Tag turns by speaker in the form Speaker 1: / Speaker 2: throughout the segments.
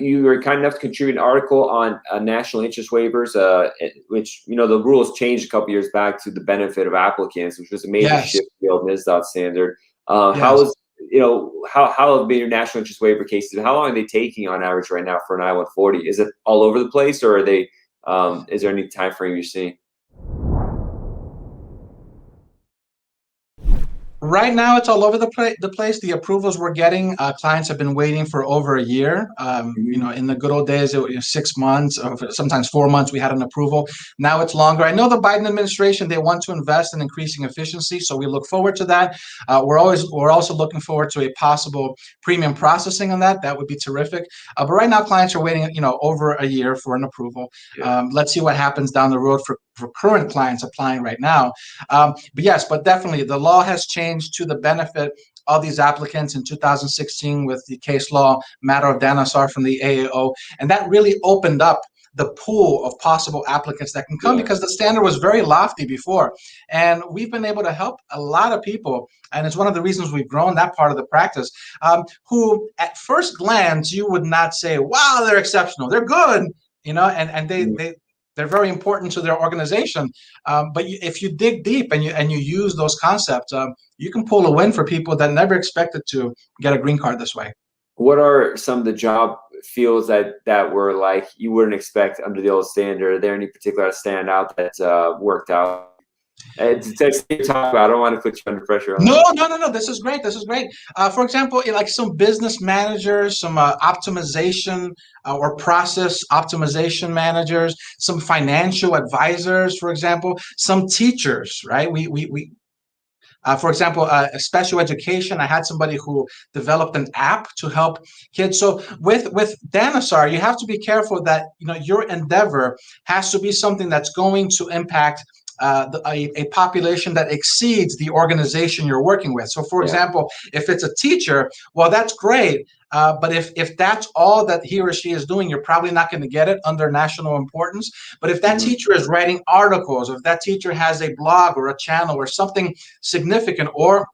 Speaker 1: You were kind enough to contribute an article on national interest waivers, which, the rules changed a couple years back to the benefit of applicants, which was a major shift in the old NISDOT standard. How is, how have been your national interest waiver cases? How long are they taking on average right now for an I-140? Is it all over the place, or are they, is there any time frame you're seeing?
Speaker 2: Right now, it's all over the place. The approvals we're getting, clients have been waiting for over a year. In the good old days, it was 6 months, or sometimes 4 months, we had an approval. Now it's longer. I know the Biden administration, they want to invest in increasing efficiency, so we look forward to that. We're also looking forward to a possible premium processing on that. That would be terrific. But right now, clients are waiting, over a year for an approval. Let's see what happens down the road for current clients applying right now. But definitely the law has changed to the benefit of these applicants in 2016 with the case law matter of Danasar from the AAO. And that really opened up the pool of possible applicants that can come, because the standard was very lofty before. And we've been able to help a lot of people. And it's one of the reasons we've grown that part of the practice, who at first glance, you would not say, wow, they're exceptional. They're good, and they're very important to their organization. But if you dig deep and you use those concepts, you can pull a win for people that never expected to get a green card this way.
Speaker 1: What are some of the job fields that were like you wouldn't expect under the old standard? Are there any particular that stand out that worked out? I don't want to put you under pressure.
Speaker 2: No. This is great. For example, like some business managers, some optimization or process optimization managers, some financial advisors, for example, some teachers, right? For example, special education. I had somebody who developed an app to help kids. So with Danasar, you have to be careful that your endeavor has to be something that's going to impact a population that exceeds the organization you're working with. So, for example, if it's a teacher, well, that's great. But if that's all that he or she is doing, you're probably not going to get it under national importance. But if that teacher is writing articles, or if that teacher has a blog or a channel or something significant, or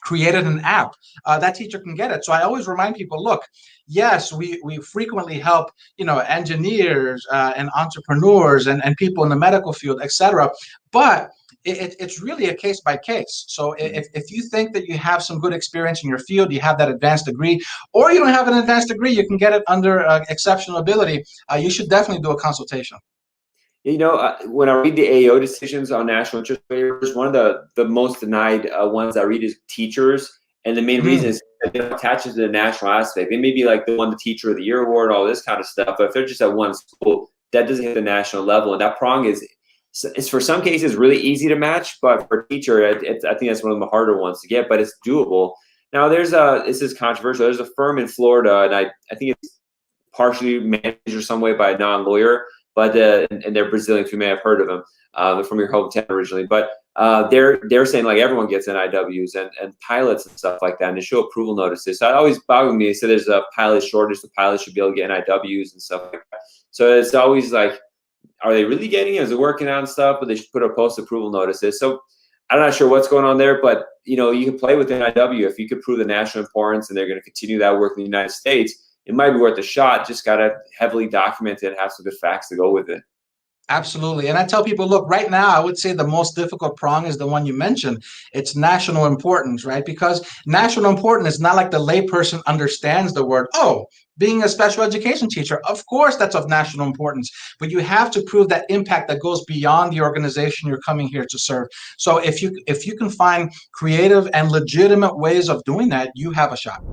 Speaker 2: created an app, that teacher can get it. So I always remind people, look, yes, we frequently help, engineers and entrepreneurs and people in the medical field, etc. But it's really a case by case. So if you think that you have some good experience in your field, you have that advanced degree, or you don't have an advanced degree, you can get it under exceptional ability, you should definitely do a consultation.
Speaker 1: When I read the AAO decisions on national interest waivers, one of the most denied ones I read is teachers. And the main reason is that it attaches to the national aspect. They may be like the Teacher of the Year award, all this kind of stuff. But if they're just at one school, that doesn't hit the national level. And that prong is for some cases really easy to match. But for a teacher, I think that's one of the harder ones to get. But it's doable. Now, this is controversial. There's a firm in Florida, and I think it's partially managed or some way by a non-lawyer. But and they're Brazilian, you may have heard of them. They're from your hometown originally, but they're saying like everyone gets NIWs and pilots and stuff like that, and they show approval notices. So it always bothered me. They said there's a pilot shortage. The pilots should be able to get NIWs and stuff like that. So it's always like, are they really getting it? Is it working out and stuff? But they should put a post approval notices. So I'm not sure what's going on there, but you can play with NIW if you could prove the national importance, and they're going to continue that work in the United States. It might be worth a shot. Just got to heavily document it and have some good facts to go with it.
Speaker 2: Absolutely. And I tell people, look, right now, I would say the most difficult prong is the one you mentioned. It's national importance, right? Because national importance is not like the layperson understands the word. Oh, being a special education teacher, of course, that's of national importance. But you have to prove that impact that goes beyond the organization you're coming here to serve. So if you can find creative and legitimate ways of doing that, you have a shot.